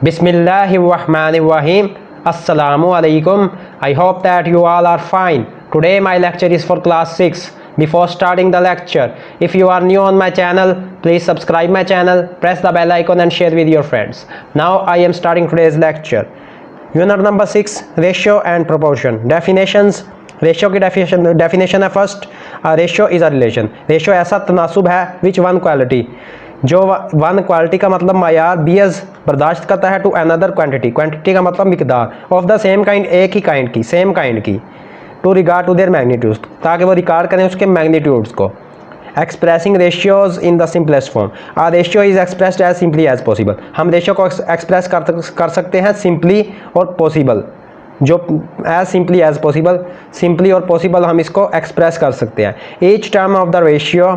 Bismillahirrahmanirrahim. Assalamu alaikum. I hope that you all are fine. Today my lecture is for class 6. Before starting the lecture, if you are new on my channel, please subscribe my channel, press the bell icon and share with your friends. Now I am starting today's lecture. Unit number 6, ratio and proportion. Definitions. Ratio की definition है first, ratio is a relation. Ratio ऐसा तनासुब है which one quality, जो one quality का मतलब मायार bears बर्दाश्त करता है टू अनदर क्वांटिटी, क्वांटिटी का मतलब मिकदार, ऑफ द सेम काइंड, एक ही काइंड की, सेम काइंड की, to regard to their magnitudes, ताकि वो रिकॉर्ड करें उसके मैग्नीट्यूड्स को. Expressing ratios in the simplest form. A ratio is expressed as simply as possible. हम रेशियो को एक्सप्रेस कर सकते हैं सिंपली और पॉसिबल, जो as simply as possible, simply और पॉसिबल हम इसको एक्सप्रेस कर सकते हैं. Each term of the ratio,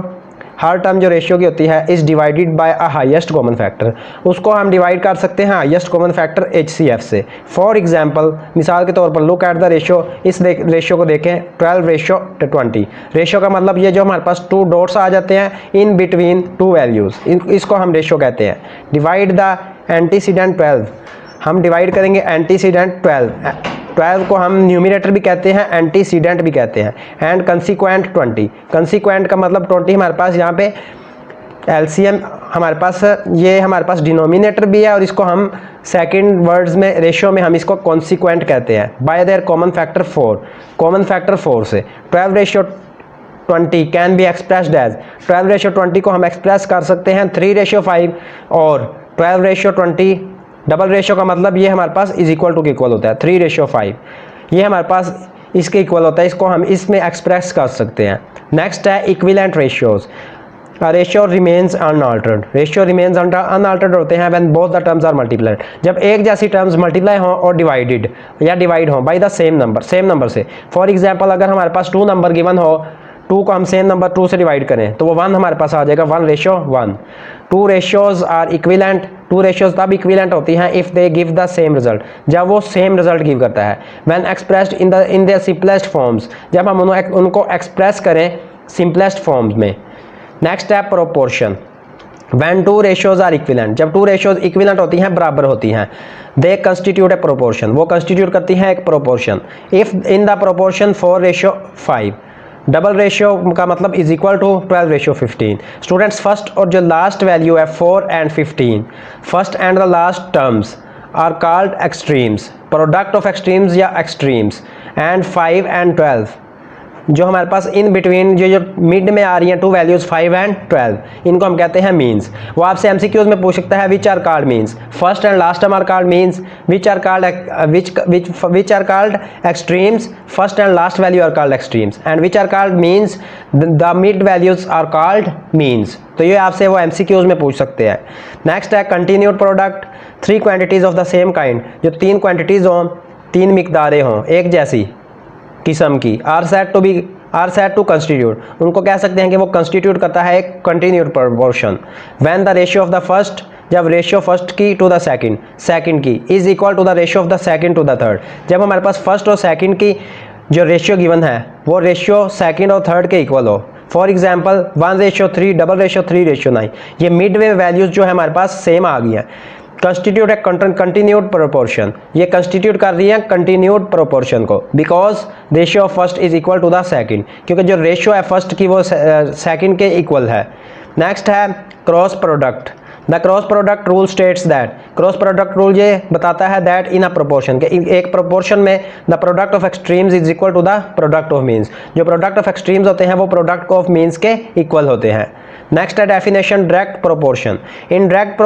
her term जो रेशियो की होती है, is divided by a highest common factor. उसको हम डिवाइड कर सकते हैं हाईएस्ट कॉमन फैक्टर HCF से. फॉर एग्जांपल, मिसाल के तौर पर लुक एट द रेशियो. इस रेशियो को देखें, 12:20. रेशियो का मतलब ये जो हमारे पास 2 डॉट्स आ जाते हैं इन बिटवीन 2 वैल्यूज़, इसको हम रेशियो कहते हैं. Divide the antecedent 12. हम डिवाइड करेंगे एंटीसीडेंट 12 को हम न्यूमिनेटर भी कहते हैं, एंटीसीडेंट भी कहते हैं. एंड कंसीक्वेंट 20. कंसीक्वेंट का मतलब 20 हमारे पास यहाँ पे एलसीएम हमारे पास, ये हमारे पास डिनोमिनेटर भी है और इसको हम सेकंड वर्ड्स में रेशियो में हम इसको कॉन्सिक्वेंट कहते हैं. Bye their common factor 4, common factor 4 से. 12:20 कैन बी एक्सप्रेस्ड एज, 12:20 को हम एक्सप्रेस कर सकते हैं 3:5 और 12:20. डबल रेशियो का मतलब ये हमारे पास इज इक्वल टू के इक्वल होता है 3:5. ये हमारे पास इसके इक्वल होता है, इसको हम इसमें एक्सप्रेस कर सकते हैं. नेक्स्ट है equivalent ratios. Ratio remains unaltered. Ratio remains unaltered होते हैं when both the terms are multiplied, जब एक जैसी टर्म्स मल्टीप्लाई हों और डिवाइडेड या डिवाइड हों बाय द सेम नंबर से. फॉर एग्जांपल, अगर हमारे पास 2 नंबर गिवन हो, 2 को हम सेम नंबर 2 से डिवाइड करें तो वो 1 हमारे पास आ जाएगा, 1:1. 2 रेशियोज आर इक्विवेलेंट. 2 रेशियोज तब इक्विवेलेंट होती हैं if they give the same result, जब वो सेम रिजल्ट गिव करता है. When expressed in their simplest forms, जब हम उनको एक्सप्रेस करें सिंपलेस्ट फॉर्म्स में. नेक्स्ट है proportion. When 2 ratios are equivalent, जब 2 रेशियोज इक्विवेलेंट होती हैं, बराबर होती हैं, दे कंस्टिट्यूट ए प्रोपोर्शन, वो कंस्टिट्यूट करती हैं एक proportion. If in the proportion 4:5. Double ratio का मतलब is equal to 12:15. Students, first और जो लास्ट वैल्यू है 4 and 15, first and the last terms are called extremes, product of extremes या एक्सट्रीम्स. एंड 5 and 12, जो हमारे पास इन बिटवीन जो mid में आ रही हैं 2 वैल्यूज़ 5 and 12, इनको हम कहते हैं मीन्स. वो आपसे MCQs में पूछ सकता है which are called means. First and last term are called means. Which are called extremes. First and last value are called extremes. And which are called means. The mid values are called means. तो ये आपसे वो MCQs में पूछ सकते हैं. Next है continued product. 3 quantities of the same kind, जो 3 क्वान्टिटीज़ हों, 3 मिकदारें हों एक जैसी किस्म की, आर सेट टू कंस्टिट्यूट, उनको कह सकते हैं कि वो कंस्टिट्यूट करता है एक continued proportion. When the ratio of the first, जब रेशियो फर्स्ट की टू द सेकंड की is equal to the ratio of the second to the third, जब हमारे पास फर्स्ट और सेकंड की जो रेशियो गिवन है वो रेशियो सेकंड और थर्ड के इक्वल हो. For example 1:3, 3:9. ये मिड वे वैल्यूज़ जो है हमारे पास सेम आ गई हैं. कंस्टिट्यूट है कंटिन्यूड प्रोपोर्शन, ये कंस्टिट्यूट कर रही है कंटिन्यूड प्रोपोर्शन को, because ratio of first is equal to the second, क्योंकि जो रेशियो है फर्स्ट की वो सेकंड के इक्वल है. नेक्स्ट है cross product. The cross product rule states that, cross product rule ये बताता है दैट इन अ प्रोपोर्शन, के एक प्रोपोर्शन में the product of extremes is equal to the product of means, जो प्रोडक्ट ऑफ एक्सट्रीम्स होते हैं वो प्रोडक्ट ऑफ मीन्स के इक्वल होते हैं. नेक्स्ट है definition direct proportion. In direct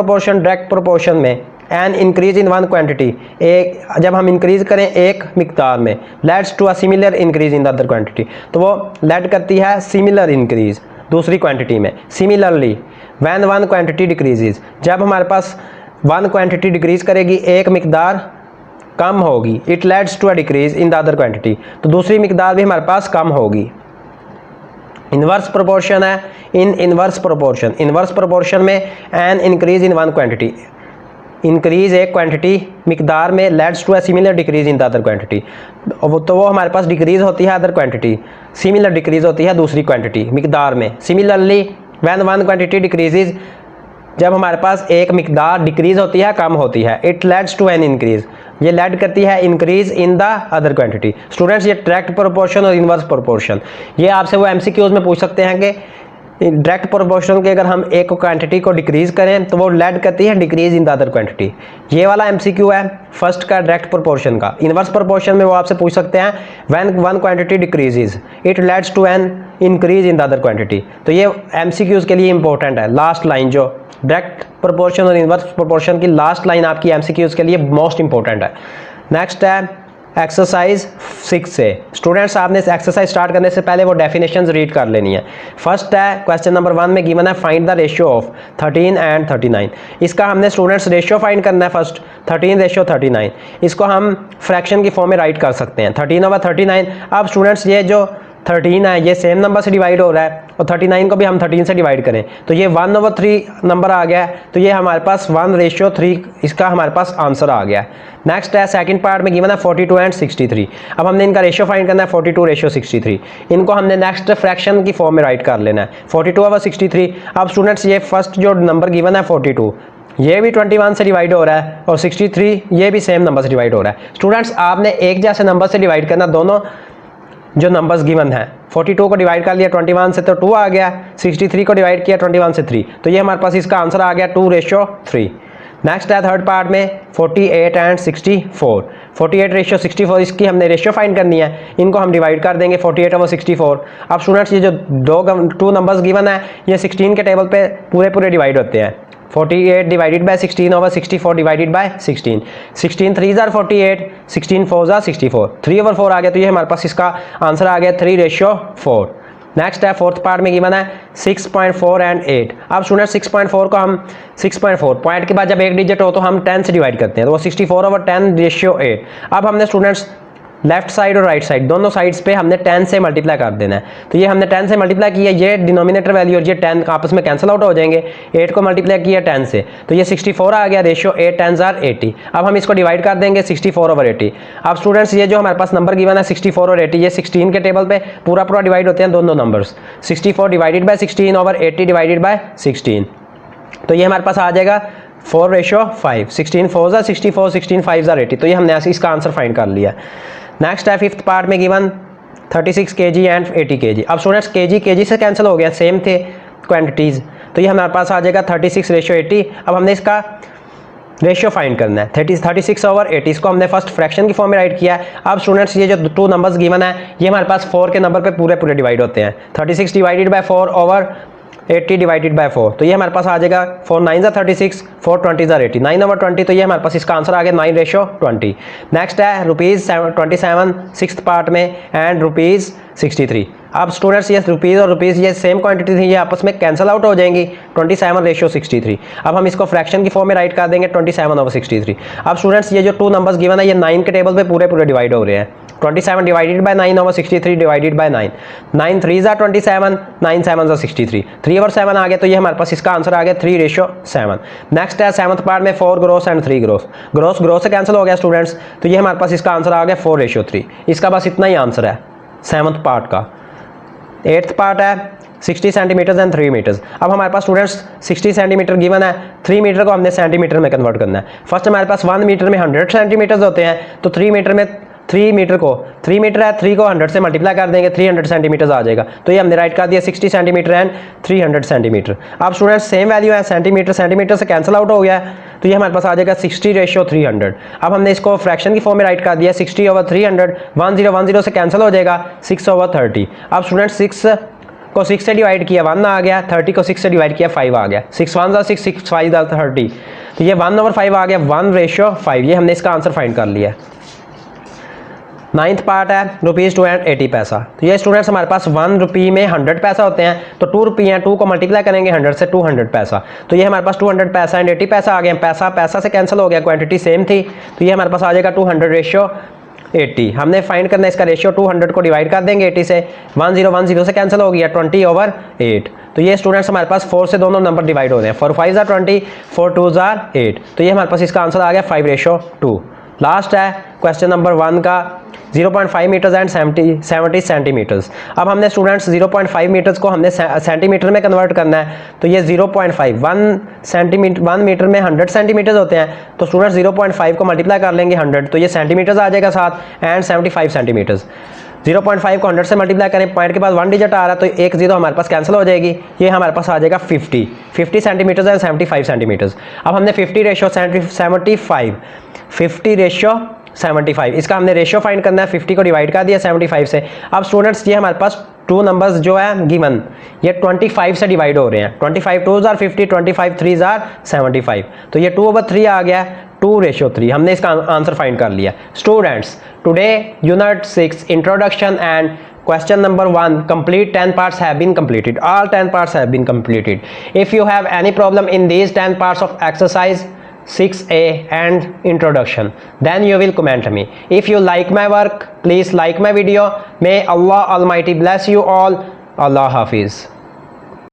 proportion में an increase in one quantity, एक जब हम इंक्रीज करें एक मिकदार में, leads to a similar increase in the other quantity, तो वो लेड करती है सिमिलर इंक्रीज दूसरी क्वांटिटी में. Similarly when one quantity decreases, जब हमारे पास वन क्वांटिटी डिक्रीज करेगी, एक मिकदार कम होगी, it leads to a decrease in the other quantity, तो दूसरी मिकदार भी हमारे पास कम होगी. इन्वर्स प्रोपोर्शन है. इन इन्वर्स प्रोपोर्शन में an increase in one quantity, increase एक क्वांटिटी मिकदार में, leads to a similar decrease in the other quantity, तो वो हमारे पास डिक्रीज होती है अदर क्वांटिटी, सिमिलर डिक्रीज होती है दूसरी क्वांटिटी मिकदार में. Similarly when one quantity decreases जब हमारे पास एक मिकदार डिक्रीज होती है, कम होती है, it leads to an increase, ये लेड करती है increase in the other quantity. Students ये डायरेक्ट प्रोपोर्शन और इनवर्स प्रोपोर्शन, ये आपसे वो एमसीक्यूज में पूछ सकते हैं कि डायरेक्ट प्रोपोर्शन के अगर हम एक क्वांटिटी को डिक्रीज करें तो वो लेड करती है decrease in the other quantity. ये वाला एमसीक्यू है फर्स्ट का डायरेक्ट प्रोपोर्शन का। इनवर्स प्रोपोर्शन में वो आपसे पूछ सकते हैं when one quantity decreases it leads to an increase in the other quantity. तो ये एमसीक्यूज के लिए इंपॉर्टेंट है। लास्ट लाइन जो डायरेक्ट प्रोपोर्शन और इनवर्स प्रोपोर्शन की लास्ट लाइन आपकी एमसीक्यूज के लिए मोस्ट इंपॉर्टेंट है। नेक्स्ट है एक्सरसाइज 6 से। स्टूडेंट्स आपने इस एक्सरसाइज स्टार्ट करने से पहले वो डेफिनेशंस रीड कर लेनी है। फर्स्ट है क्वेश्चन नंबर 1 में गिवन है find the ratio of 13 and 39। इसका हमने स्टूडेंट्स रेशियो फाइंड करना है फर्स्ट 13:39। इसको हम फ्रैक्शन की फॉर्म में राइट कर सकते हैं 13/39। अब स्टूडेंट्स ये जो 13 है ये सेम नंबर से डिवाइड हो रहा है और 39 को भी हम 13 से डिवाइड करें तो ये 1/3 नंबर आ गया है, तो ये हमारे पास 1:3 इसका हमारे पास आंसर आ गया है। नेक्स्ट है सेकंड पार्ट में गिवन है 42 एंड 63। अब हमने इनका रेशियो फाइंड करना है 42:63। इनको हमने नेक्स्ट फ्रैक्शन की फॉर्म में राइट कर लेना है 42/63। अब स्टूडेंट्स ये फर्स्ट जो नंबर गिवन है 42 ये भी 21 से डिवाइड हो रहा है और 63 ये भी सेम नंबर से डिवाइड हो रहा है। स्टूडेंट्स आपने एक जैसे नंबर से डिवाइड करना, दोनों जो नंबर्स गिवन है 42 को डिवाइड कर लिया 21 से तो 2 आ गया, 63 को डिवाइड किया 21 से 3, तो ये हमारे पास इसका आंसर आ गया 2:3। नेक्स्ट है थर्ड पार्ट में 48 एंड 64। 48:64 इसकी हमने रेशियो फाइंड करनी है, इनको हम डिवाइड कर देंगे 48/64। अब स्टूडेंट्स ये जो टू नंबर्स गिवन है ये 16 के टेबल पे पूरे डिवाइड होते हैं। 48 divided by 16/64 divided by 16। 16 3s are 48, 16 4s are 64, 3/4 आ गया, तो ये हमारे पास इसका आंसर आ गया 3:4। नेक्स्ट है फोर्थ पार्ट में गिवन है 6.4 एंड 8। अब स्टूडेंट 6.4 को हम 6.4 पॉइंट के बाद जब एक डिजिट हो तो हम 10 से डिवाइड करते हैं, तो वो 64/10:8। अब हमने स्टूडेंट्स लेफ्ट साइड और राइट साइड दोनों साइड्स पे हमने 10 से मल्टीप्लाई कर देना है, तो ये हमने 10 से मल्टीप्लाई किया, ये डिनोमिनेटर वैल्यू और ये 10 आपस में कैंसिल आउट हो जाएंगे। 8 को मल्टीप्लाई किया 10 से तो ये 64 आ गया, रेशियो 8 10s are 80। अब हम इसको डिवाइड कर देंगे 64/80। अब स्टूडेंट्स ये जो हमारे पास नंबर गिवन है 64 और 80 ये 16 के टेबल पे पूरा डिवाइड होते हैं दोनों numbers. 64 divided by 16/80 divided by 16, तो ये हमारे पास आ जाएगा 4:5। 16 4s are 64, 16 5s are 80, तो ये हमने इसका आंसर फाइंड कर लिया। नेक्स्ट है फिफ्थ पार्ट में गिवन 36 kg एंड 80 kg। अब स्टूडेंट्स kg से कैंसिल हो गया, सेम थे क्वांटिटीज़, तो ये हमारे पास आ जाएगा 36:80। अब हमने इसका रेशियो फाइंड करना है 36/80। इसको हमने फर्स्ट फ्रैक्शन की फॉर्म में राइट किया है। अब स्टूडेंट्स ये जो टू नंबर्स गिवन है ये हमारे पास 4 के नंबर पे पूरे डिवाइड होते हैं। 36 डिवाइडेड बाय 4/80 डिवाइडेड बाय 4, तो ये हमारे पास आ जाएगा 4 9s are 36, 4 20s are 80, 9/20, तो ये हमारे पास इसका आंसर आ गया 9:20। नेक्स्ट है ₹27 सिक्स्थ पार्ट में एंड ₹63। अब स्टूडेंट्स ये रुपीज़ और रुपीज़ ये सेम क्वांटिटी थी, ये आपस में कैंसिल आउट हो जाएंगी 27:63। अब हम इसको फ्रैक्शन की फॉर्म में राइट कर देंगे 27/63। अब स्टूडेंट्स ये जो टू नंबर्स गिवन है ये 9 के टेबल पे पूरे डिवाइड हो रहे हैं। 27 divided by 9/63 divided by 9, 9 3s are 27, 9 7s are 63, 3/7 आ गया, तो ये हमारे पास इसका आंसर आ गया 3:7। नेक्स्ट है सेवंथ पार्ट में 4 ग्रोस एंड 3 ग्रोस। ग्रोस से कैंसिल हो गया स्टूडेंट्स, तो ये हमारे पास इसका आंसर आ गया 4:3। इसका बस इतना ही आंसर है सेवंथ पार्ट का। एट्थ पार्ट है 60 सेंटीमीटर्स एंड 3 मीटर्स। अब हमारे पास स्टूडेंट्स 60 सेंटीमीटर गिवन है, 3 मीटर को हमने सेंटीमीटर में कन्वर्ट करना है। फर्स्ट हमारे पास 1 मीटर में 100 सेंटीमीटर्स होते हैं, तो 3 मीटर में 3 मीटर है, 3 को 100 से मल्टीप्लाई कर देंगे 300 सेंटीमीटर्स आ जाएगा, तो ये हमने राइट कर दिया 60 सेंटीमीटर एंड 300 सेंटीमीटर। अब स्टूडेंट्स सेम वैल्यू है, सेंटीमीटर से कैंसिल आउट हो गया है, तो ये हमारे पास आ जाएगा 60:300। अब हमने इसको फ्रैक्शन की फॉर्म में राइट कर दिया 60/300, 10 से कैंसिल हो जाएगा 6/30। अब स्टूडेंट्स 6 को 6 से डिवाइड किया 1 आ गया, 30 को 6 से डिवाइड किया 5 आ गया, 6 1s are 6, 6 5s are 30, तो ये 1/5 आ गया 1:5। ये हमने इसका आंसर फाइंड कर लिया। नाइन्थ पार्ट है ₹2 एंड 80 पैसा। तो ये स्टूडेंट्स हमारे पास 1 रुपये में 100 पैसा होते हैं, तो 2 रुपये हैं, 2 को मल्टीप्लाई करेंगे 100 से 200 पैसा, तो ये हमारे पास 200 पैसा एंड 80 पैसा आ गया। पैसा से कैंसिल हो गया, क्वांटिटी सेम थी, तो ये हमारे पास आ जाएगा 200:80। हमने फाइंड करना है इसका रेशियो, 200 को डिवाइड कर देंगे 80 से, 10 से कैंसिल हो गया 20/8। तो ये स्टूडेंट्स हमारे पास 4 से दोनों नंबर डिवाइड हो रहे हैं, 4 5s are 20, 4 2s are 8, तो ये हमारे पास इसका आंसर आ गया 5:2। लास्ट है क्वेश्चन नंबर 1 का 0.5 मीटर्स एंड 70 सेंटीमीटर्स। अब हमने स्टूडेंट्स 0.5 मीटर्स को हमने सेंटीमीटर में कन्वर्ट करना है, तो ये 0.5 1 मीटर में 100 सेंटीमीटर्स होते हैं, तो स्टूडेंट्स 0.5 को मल्टीप्लाई कर लेंगे 100, तो ये सेंटीमीटर्स आ जाएगा साथ, एंड 75 सेंटीमीटर्स। 0.5 को 100 से मल्टीप्लाई करें, पॉइंट के बाद 1 डिजिट आ रहा है, तो एक जीरो हमारे पास कैंसिल हो जाएगी, ये हमारे पास आ जाएगा 50 सेंटीमीटर्स एंड 75 सेंटीमीटर्स। अब हमने 50 रेशियो 75, इसका हमने रेशियो फाइंड करना है, 50 को डिवाइड कर दिया 75 से। अब स्टूडेंट्स ये हमारे पास टू नंबर्स जो है गिवन, ये 25 से डिवाइड हो रहे हैं, 25 2s आर 50, 25 3s आर 75, तो ये 2/3 आ गया, 2:3, हमने इसका आंसर फाइंड कर लिया। Students today unit 6 introduction and question number 1 complete 10 parts have been completed, all 10 parts have been completed. If you have any problem in these 10 parts of exercise 6a and introduction, then you will comment me. If you like my work, please like my video. May Allah Almighty bless you all. Allah Hafiz.